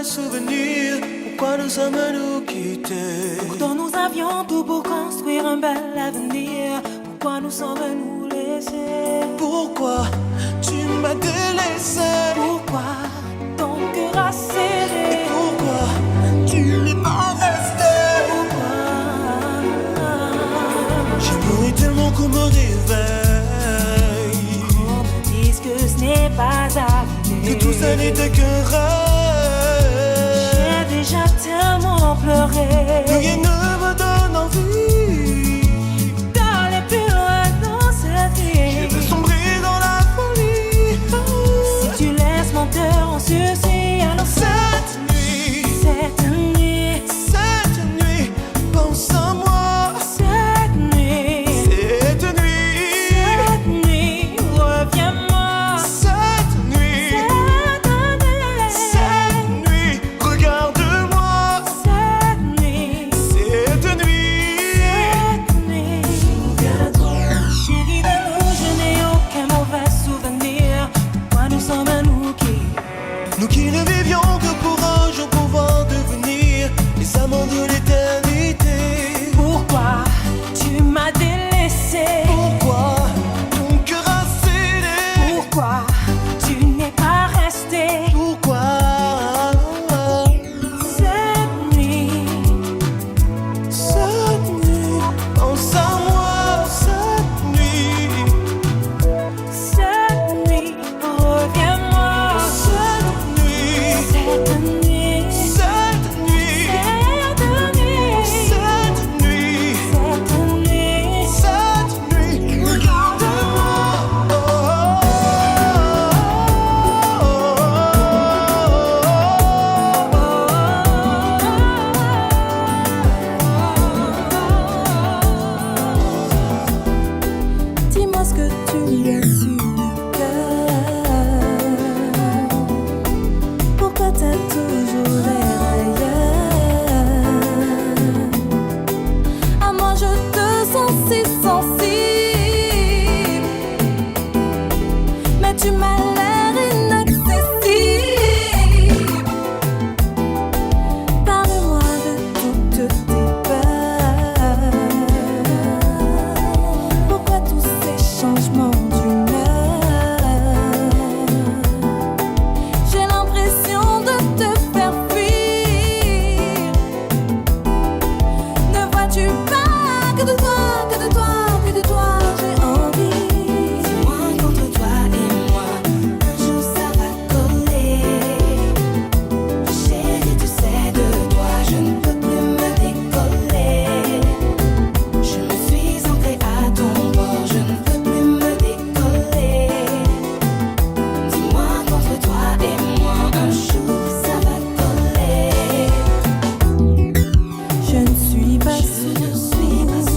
souvenirs. Pourquoi nous sommes-nous quittés? Pourtant nous avions tout pour construire un bel avenir. Pourquoi nous sommes-nous laissés? Pourquoi tu m'as délaissé? Pourquoi ton cœur a serré? Et pourquoi tu n'es pas resté? Pourquoi j'ai mouru tellement qu'on me réveille. qu'on me dise que ce n'est pas arrivé, que tout ça n'était qu'un rêve. J'ai déjà tellement pleuré. Rien ne me donne envie d'aller plus loin dans cette vie. Je veux sombrer dans la folie. Si tu laisses mon cœur en sursis, alors cette nuit, pense à moi. Cette nuit, reviens-moi. Cette nuit, regarde-moi. Cette nuit, chérie de nous, je n'ai aucun mauvais souvenir. Pourquoi nous sommes à nous qui ne vivions que pour un jour pouvoir devenir les amants de l'éternité. Pourquoi tu m'as délaissé? Pourquoi ton cœur a cédé? Pourquoi tu n'es pas resté? Pourquoi Cette nuit, pense à moi. cette nuit, reviens-moi. Cette nuit, Cette nuit, cette nuit, regarde-moi. dis-moi ce que tu as sur le cœur. Pourquoi t'as toujours l'air ailleurs? À moi je te sens si sensible, mais tu m'as l'air inaccessible. Parle-moi de toutes tes peurs. Pourquoi tous ces changements d'humeur? J'ai l'impression de te faire fuir. Ne vois-tu pas que de toi, que de toi, que de toi j'ai envie? Dis-moi qu'entre toi et moi, un jour ça va coller. Chérie, tu sais, de toi je ne peux plus me décoller. Je me suis ancrée à ton bord, je ne peux plus me décoller. Dis-moi qu'entre toi et moi, un jour ça va coller. Je ne suis pas sourde,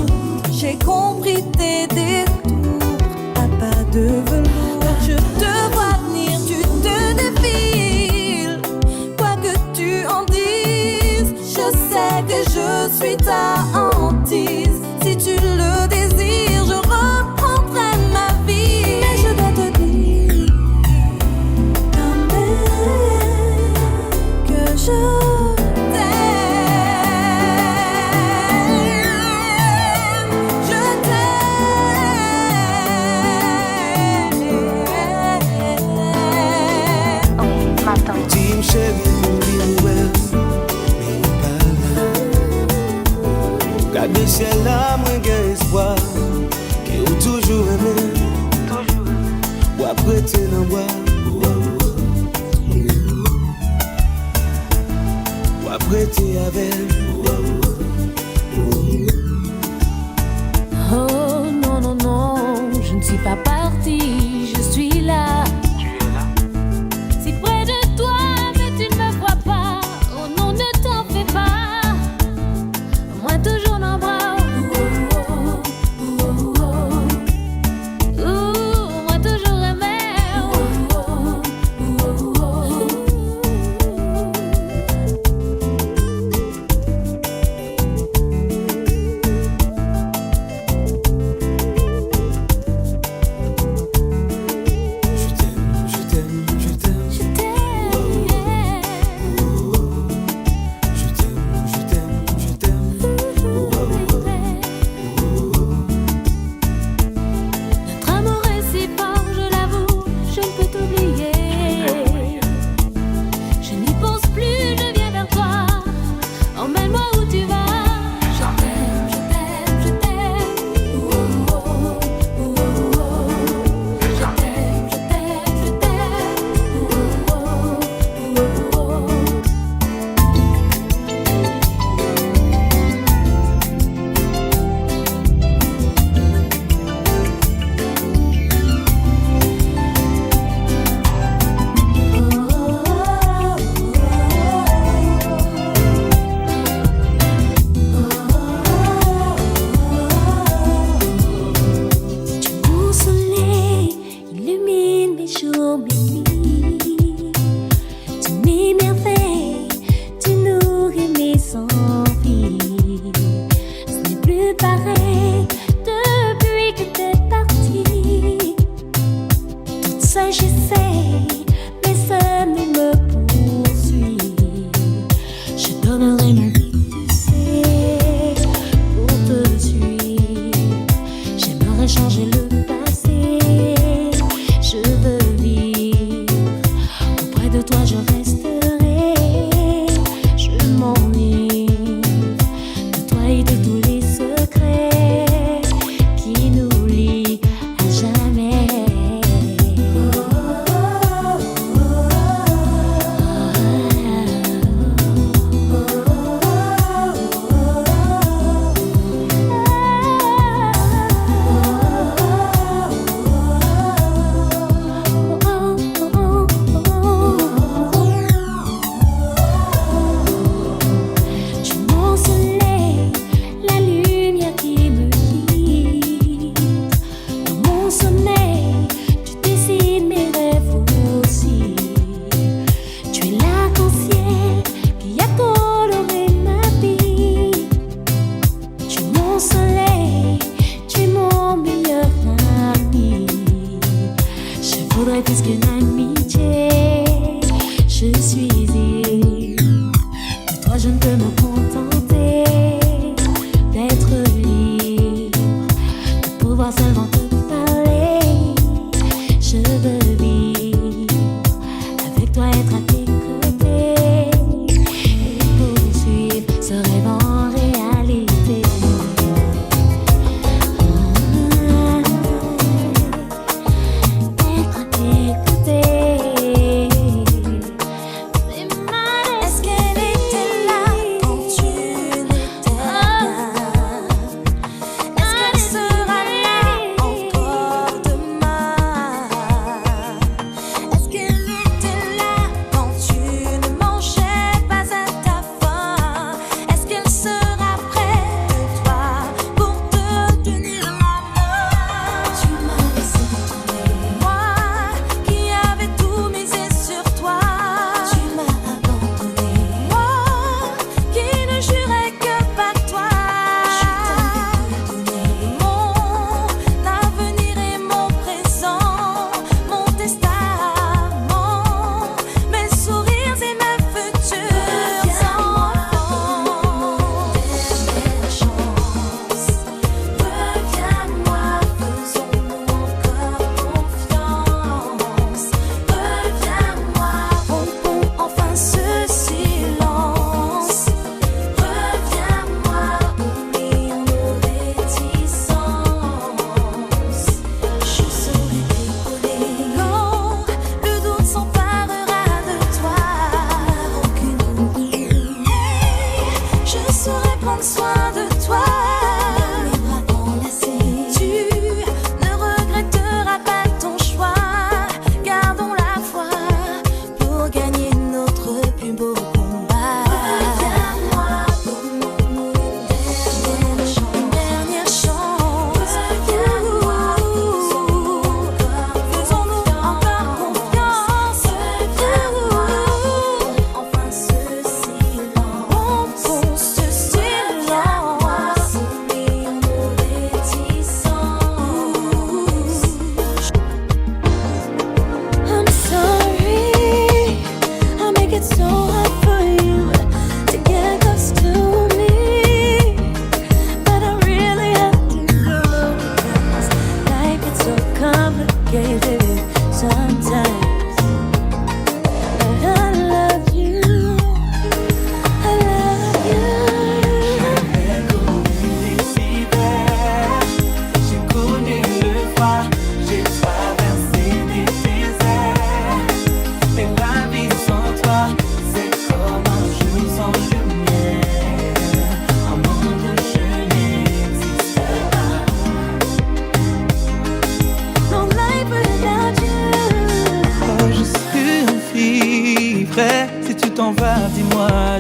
j'ai compris tes détours. À pas de velours, je te vois venir, tu te défiles. Quoi que tu en dises, je sais que je suis ta hantise. Si tu le désires, je reprendrai ma vie. Mais je dois te dire quand même que je Dis-moi chérie, dis-moi mais pas là. Gardez ciel là, moi j'ai espoir que ou toujours aimé. Ou après tu n'en vois. Ou après tu avec. Oh non, non, non, je ne suis pas partie, je suis là. Si près de toi, mais tu ne me vois pas. Oh non, ne t'en fais pas. Moi toujours dans le bras. Moi toujours aimé.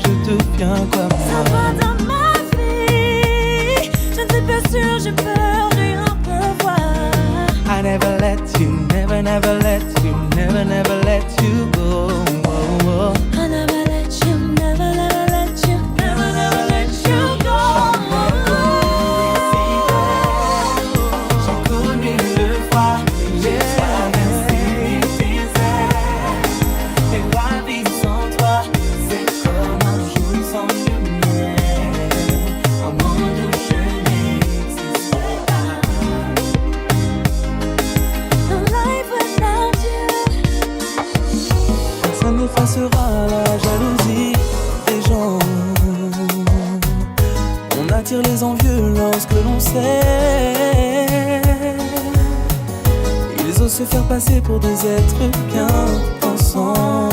je deviens comme ça va dans ma vie. Je ne suis pas sûre, j'ai peur de rien revoir. I never let you, never let you, never let you go. I never let you, never let you, never let you go. J'ai connu le froid, j'ai traversé tes airs. Et la vie sans toi, c'est comme un jour sans lumière. Un monde où je n'existe pas. No life without you. Ça n'effacera la jalousie des gens. On attire les envieux lorsque l'on sait. Ils osent se faire passer pour des êtres bien pensants.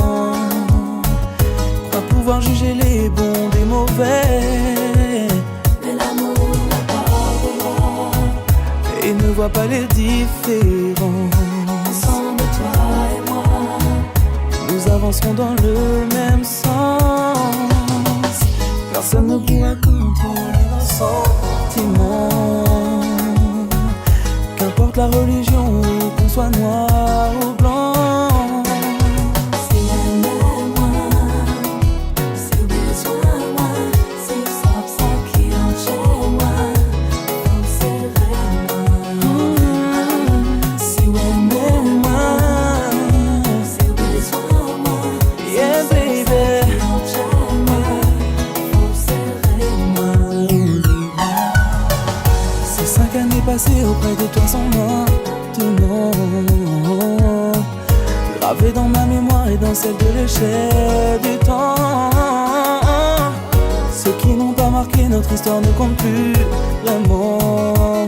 Croient pouvoir juger les bons des mauvais. Mais l'amour n'a pas de loi. Et ne voient pas les différences. Ensemble, toi et moi, Nous avancerons dans le même sens. Personne ne pourra contrôler nos sentiments. Qu'importe la religion, qu'on soit noir ou blanc. si aimez-moi, si besoin-moi, si ça qui en chez moi, vous serrez-moi. Si aimez-moi, si besoin-moi, Yeah baby, qui en chez moi, vous serrez-moi. ces 5 années passées auprès de toi sont maintenant gravées dans ma mémoire et dans celle de l'échelle du temps. Ceux qui n'ont pas marqué notre histoire ne comptent plus vraiment.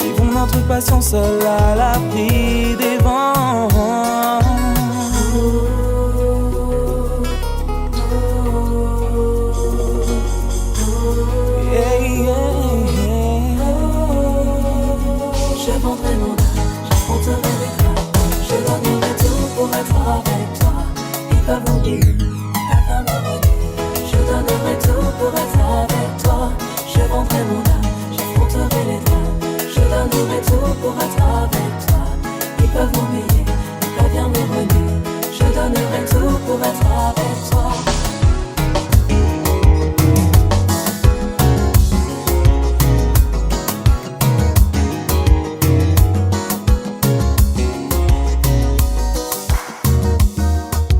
Vivons notre passion seule à l'abri des vents. Yeah, yeah, yeah. Je vendrai mon âme, j'affronterai les crabes. Je donnerai tout pour être avec toi. Ils peuvent oublier, ils peuvent me renier. Je donnerai tout pour être avec toi. Je vendrai mon âme, j'affronterai les drames. Je donnerai tout pour être avec toi. Ils peuvent m'oublier, ils peuvent bien me renier. Je donnerai tout pour être avec toi.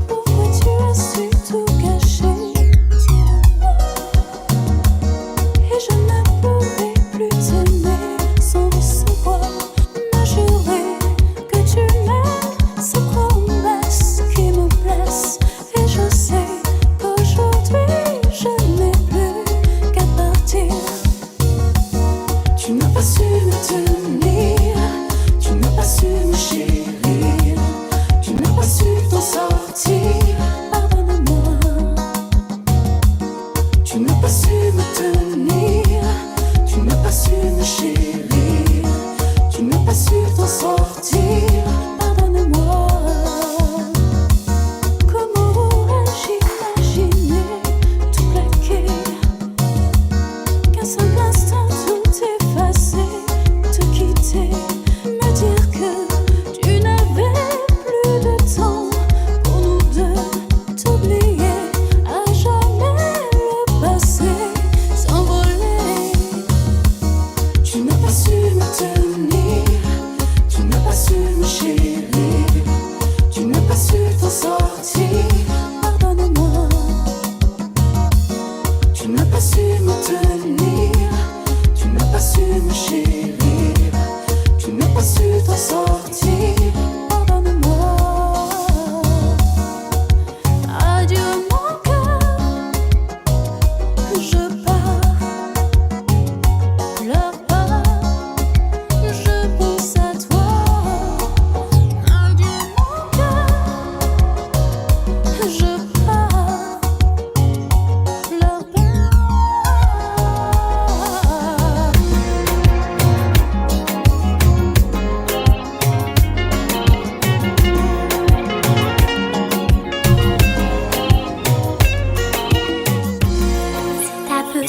Pourquoi tu as su tout cacher, dis-le-moi. Et je ne pourrai plus t'aimer sans le savoir. Me jurer que tu m'aimes, c'est promesse qui me blesse. Et je sais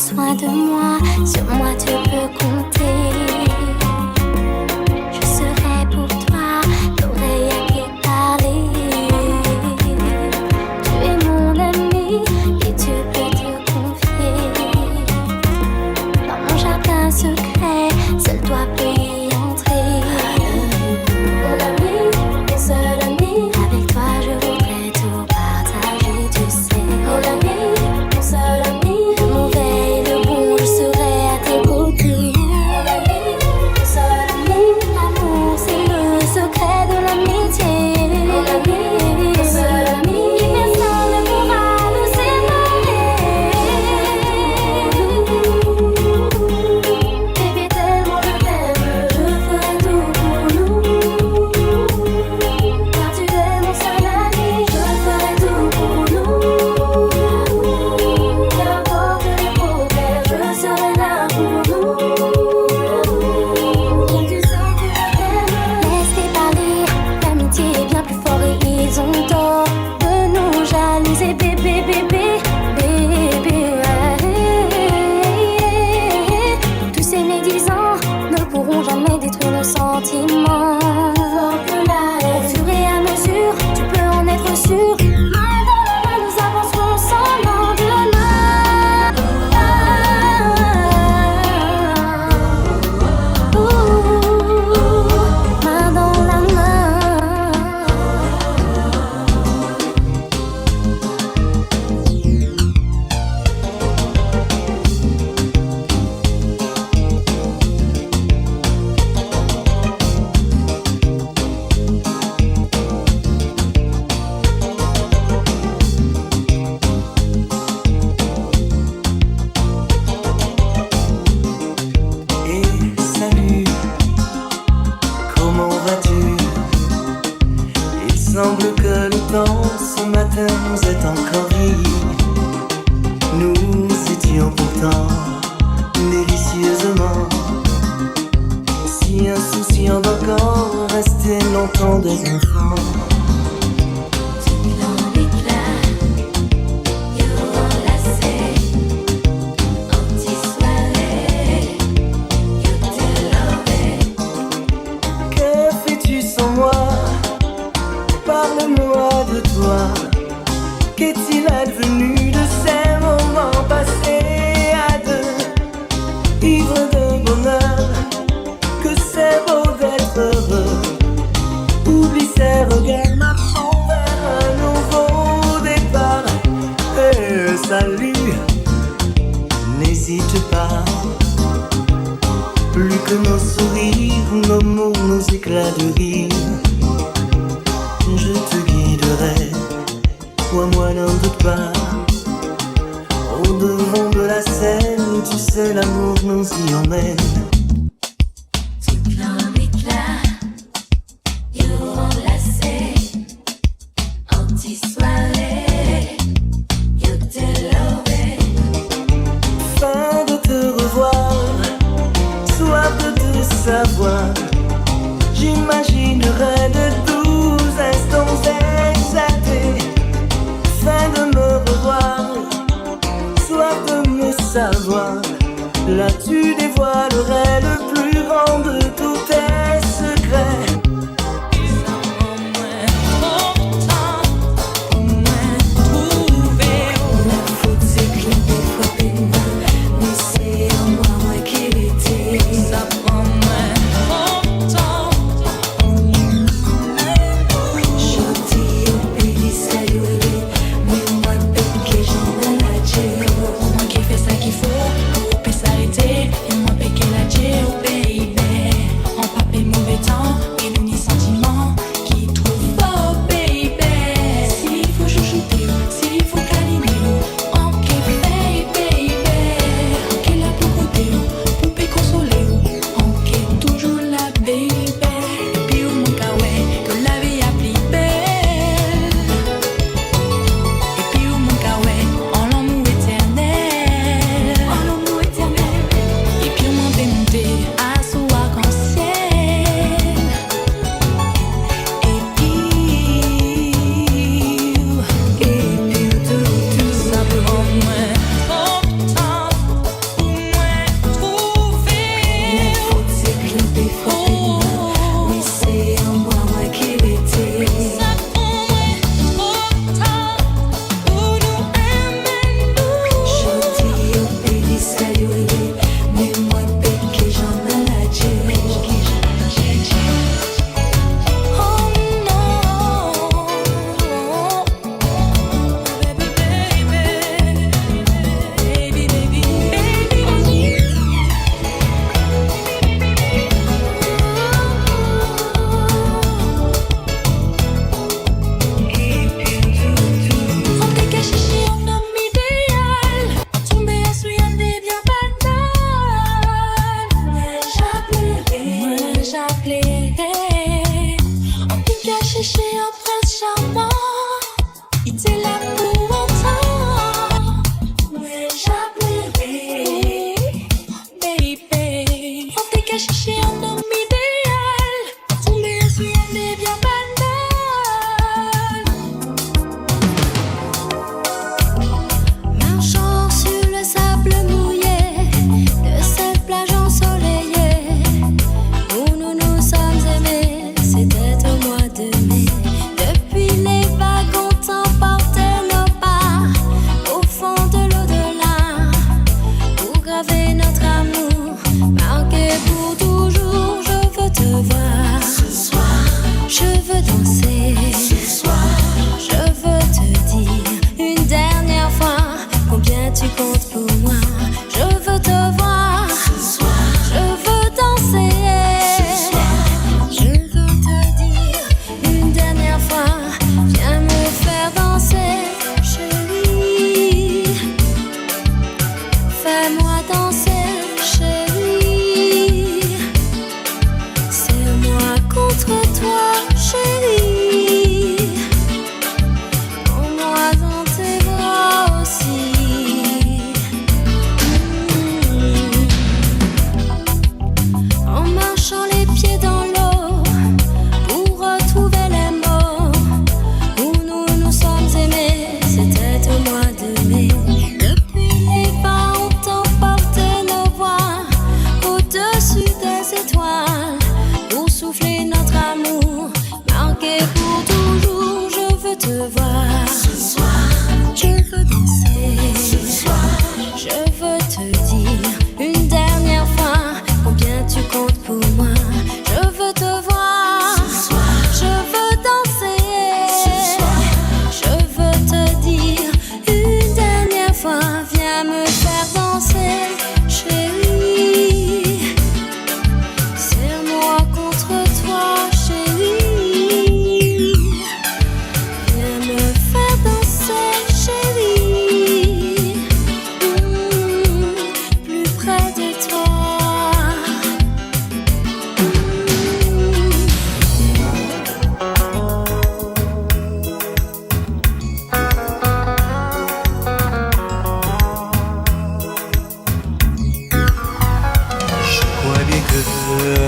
besoin de moi, sur moi tu peux compter. Je serai pour toi l'oreille à qui parler. Tu es mon ami et tu peux te confier. Dans mon jardin secret, seul toi peux y entrer. Mon ami, mon seul ami, avec toi je voudrais tout partager, tu sais. Mon ami, mon seul ami, le mauvais et le bon, je serai à tes côtés. Mon ami, mon seul ami, l'amour c'est le secret de l'amitié. Mon ami, mon seul ami, personne ne pourra nous séparer. Bébé tellement je t'aime, je ferai tout pour nous. Car tu es mon seul ami, je ferai tout pour nous. Qu'importe les problèmes, je serai là pour nous. Car tu sais que je t'aime. Laisse-les parler, l'amitié est bien plus fort et ils ont tort de nous jalouser, bébé, bébé, bébé. Tous ces médisants ne pourront jamais détruire nos sentiments. Au fur et à mesure, tu peux en être sûr. Main dans la main, nous avancerons sans lendemain. Main dans la main. Et salut, comment vas-tu? Il semble que le temps ce matin nous est encore ri. Nous étions pourtant délicieusement si insouciants d'encore rester longtemps des enfants. Que fais-tu sans moi? Parle-moi de toi. Qu'est-il advenu de ces moments passés à deux, ivres de bonheur? Que c'est beau d'être heureux. Oublie ces regrets, marchons vers un nouveau départ. Salut, n'hésite pas. Plus que nos sourires, nos mots, nos éclats de rire, je te guiderai, crois-moi, n'en doute pas. Au devant de la scène, tu sais, l'amour nous y emmène. Fin de te revoir, soif de te savoir. J'imaginerai de 12 instants exaltés. Fin de me revoir, soif de me savoir. Là tu dévoilerais le plus grand de tous tes secrets. S'arrêter et moi péquer la tché.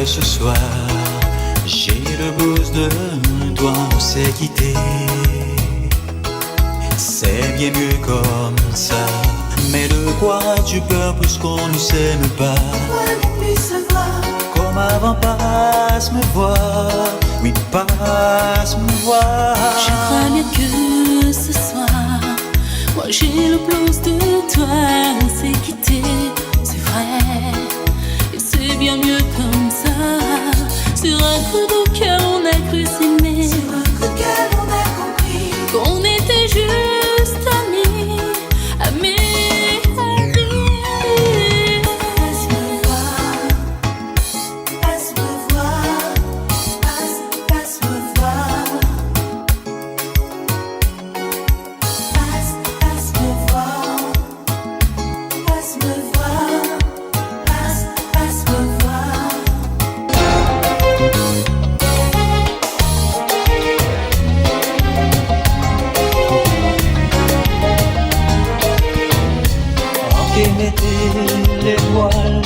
que ce soir j'ai le blues de toi, on s'est quitté. C'est bien mieux comme ça. Mais de quoi tu peur puisqu'on ne s'aime pas? Comme avant, passe me voir. Oui, passe me voir. Je crois bien que ce soir, moi j'ai le blues de toi. On s'est quitté, c'est vrai. Et c'est bien mieux comme ça. Sur un coup de cœur on a cru s'aimer. Sur un coup de cœur on a compris qu'on était juste amis, amis. Les voiles,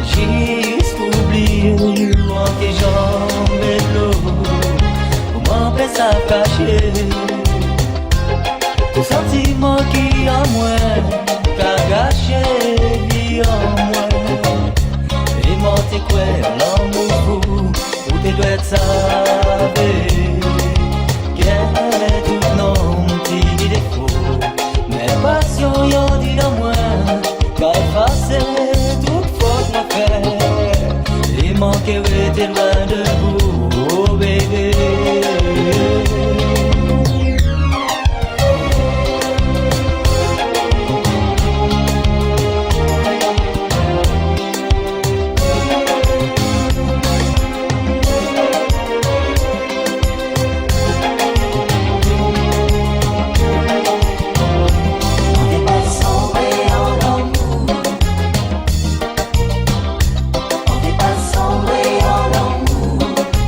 juste oublié, moi que j'en mets de l'eau, pour m'empêcher à cacher tout sentiment qui en moi, qu'a gâché vie en moi, et monter quoi l'amour fou, où tu dois être savé, qu'est tout non petit défaut, mais passion y'en dit dans moi. Qu'à effacer toute faute m'a fait et manquer était loin de vous, oh bébé.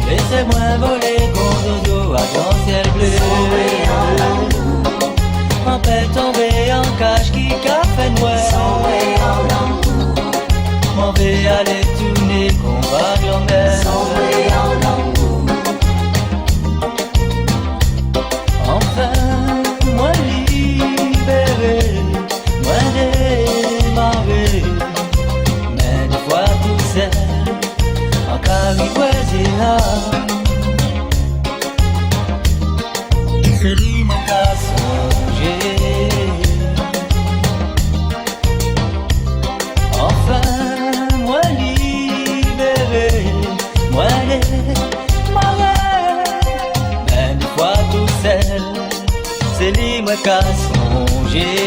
Laissez-moi voler contre dos à ton ciel bleu. En paix tomber en cage qui café noir. M'en vais aller tourner combat grand-mère. Enfin, moi libéré, moi démarré. Mais des fois tout seul, en cariboisé là. C'est lui mon cas songer. Enfin, moi libéré, moi démarré. Mais des fois tout seul, c'est lui mon cas songer.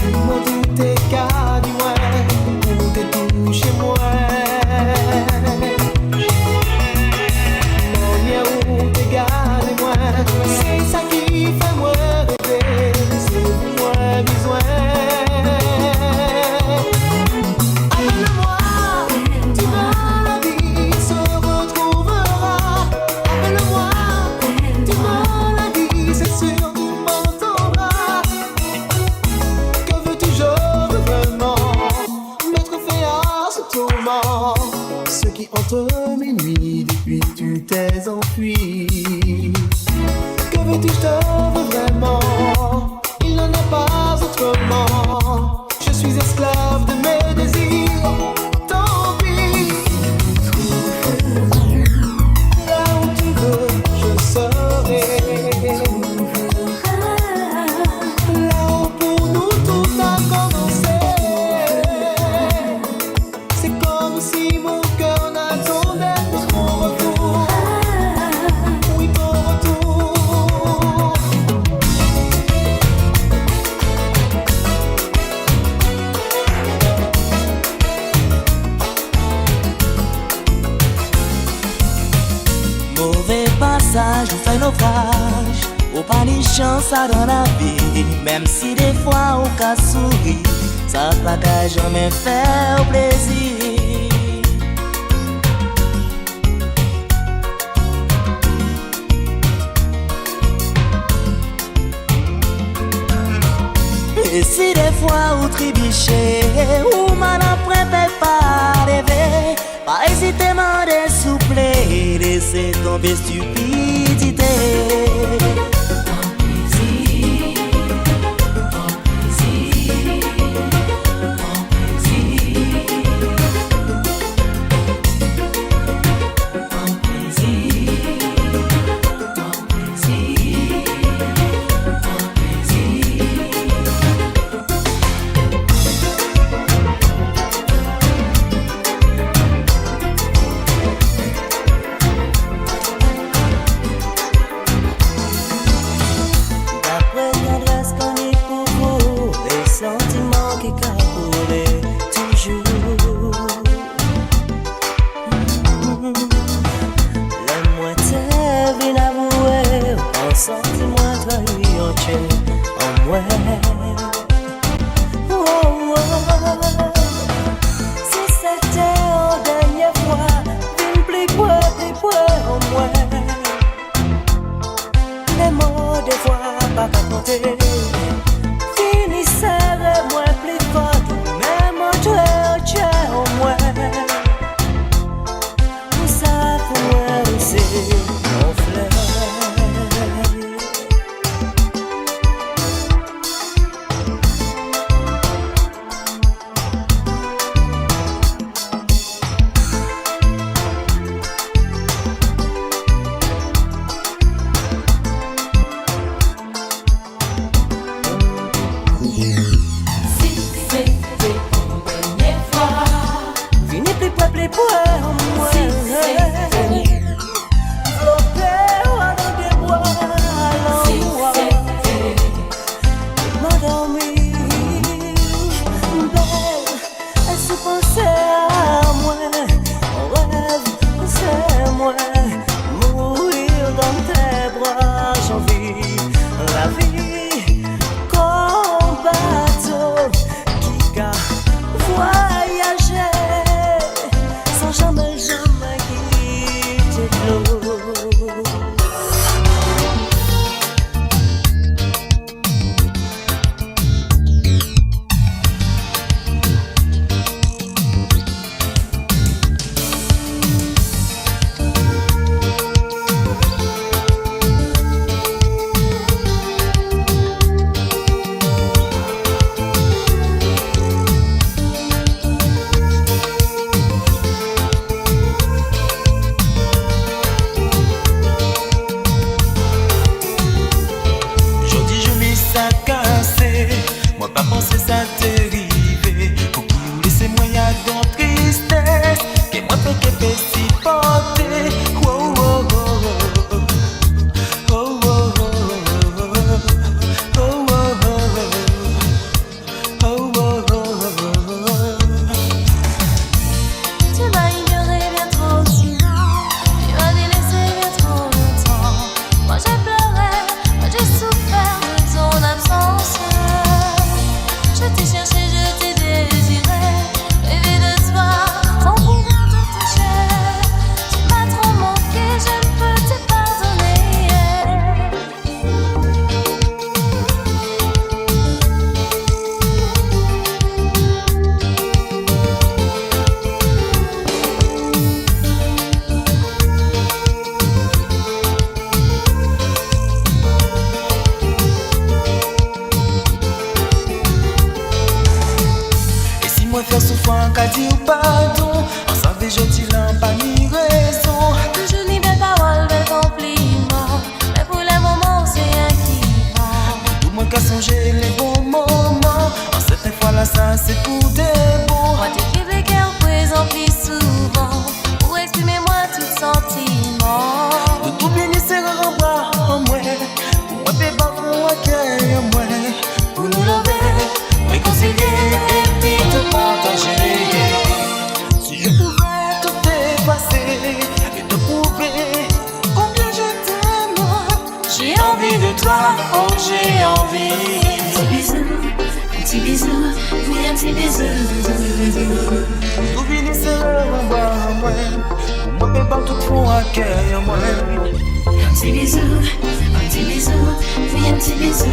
Dis-moi d'où t'es qu'à, dis-moi. qui entre mes nuits depuis tu t'es enfui. Que veux-tu, je te veux vraiment, il n'en est pas autrement. Je suis esclave de mes désirs, tant pis. Là où tu veux, je serai. Là où pour nous tout a commencé. C'est comme si mon cœur n'attendait que ton retour. Oui, ton retour. Mauvais passage ou fait naufrage, ou pas ni chance à dans la vie. Même si des fois on casse sourire, ça pas qu'à jamais faire plaisir. Et si des fois ou tribicher, ou mal après pas rêver, pas hésiter à dessouffler, laisser tomber stupidité. Sentiments qui capoulaient toujours. Le moitié vient avouer, en sentiment trahi en tien, en moi. Oh, oh. Si c'était en dernière fois, vine plus près en moi. Les mots des fois pas qu'à compter. Serre-moi plus fort, même entre Dieu au moins. Pour ça, pour moi, c'est mon fleur. Mourir dans tes bras, j'envie la vie comme bateau qui a voyagé sans jamais moi faire souffrir qu'à dire pardon. On savait gentil en pas ni raison. Je n'y belle parole, belle compliment. Mais pour les moments, c'est rien qui va. Tout le monde qui a songé les bons moments. En cette fois-là, ça c'est pour des bons. Moi, t'es qui cœur présent plus souvent. Pour exprimer moi tout sentiment. De tout béni, c'est un bras en moi. Pour moi, t'es pas pour accueillir en moi. Pour nous lever, réconcilier et puis te partager. Si je pouvais tout effacer et te prouver combien je t'aime, j'ai envie de toi, oh j'ai envie. Petit bisou, oui un petit bisou. Tout béni, c'est un bras en moi. Pour moi, t'es pas tout pour accueillir en moi. Un petit bisou, oui un petit bisou.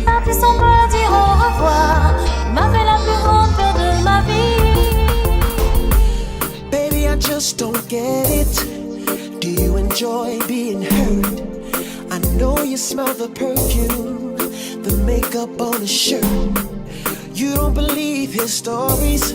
La plus on peut dire au revoir. M'a fait la plus grande peur de ma vie. Baby, I just don't get it. Do you enjoy being hurt? I know you smell the perfume, the makeup on his shirt. You don't believe his stories.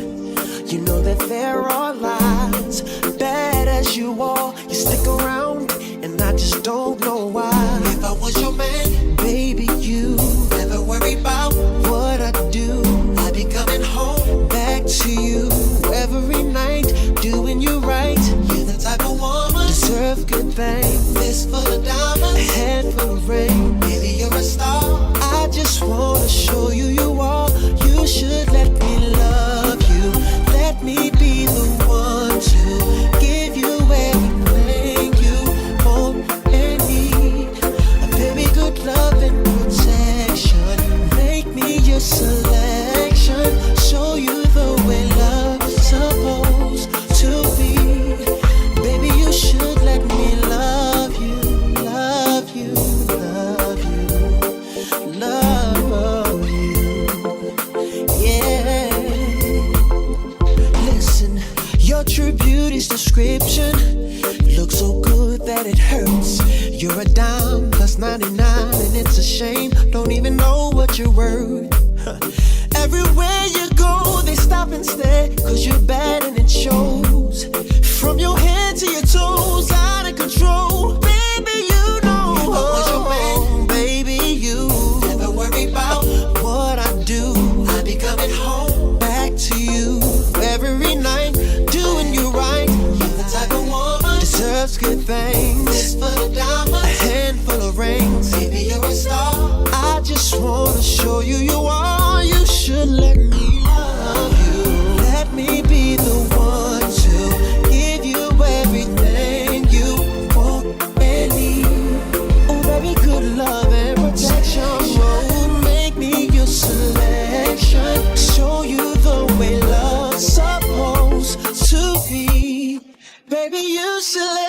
You know that there are lies. Bad as you are, you stick around, and I just don't know why. If I was your man, baby, you never worry about what I do. I'd be coming home back to you every night, doing you right. You're the type of woman deserve good things. This full of diamonds, a handful of rain. Baby, you're a star. I just wanna show you you are. You should let me love you. Let me be the one to give you everything you want and need. A very good love and protection. Make me your selection. Show you the way love's supposed to be. Baby, you should let me love you, love you, love you, love you. Yeah. Listen, your true beauty's description looks so good that it hurts. You're a dime plus 99 and it's a shame. Don't even know what you're worth. Everywhere you go, they stop and stare, cause you're bad and it shows. From your head to your toes, out of control. Baby, you know. If I was your man, baby, you never worry about what I do. I'd be coming home back to you every night, doing you right. You're the type of woman deserves good things. This full of diamonds, a handful of rings. Baby, you're a star. I just wanna show you you are. You should let me love you. Let me be the one to give you everything you want and need. Oh, baby, good love and protection. Oh, make me your selection. Show you the way love's supposed to be. Baby, you should let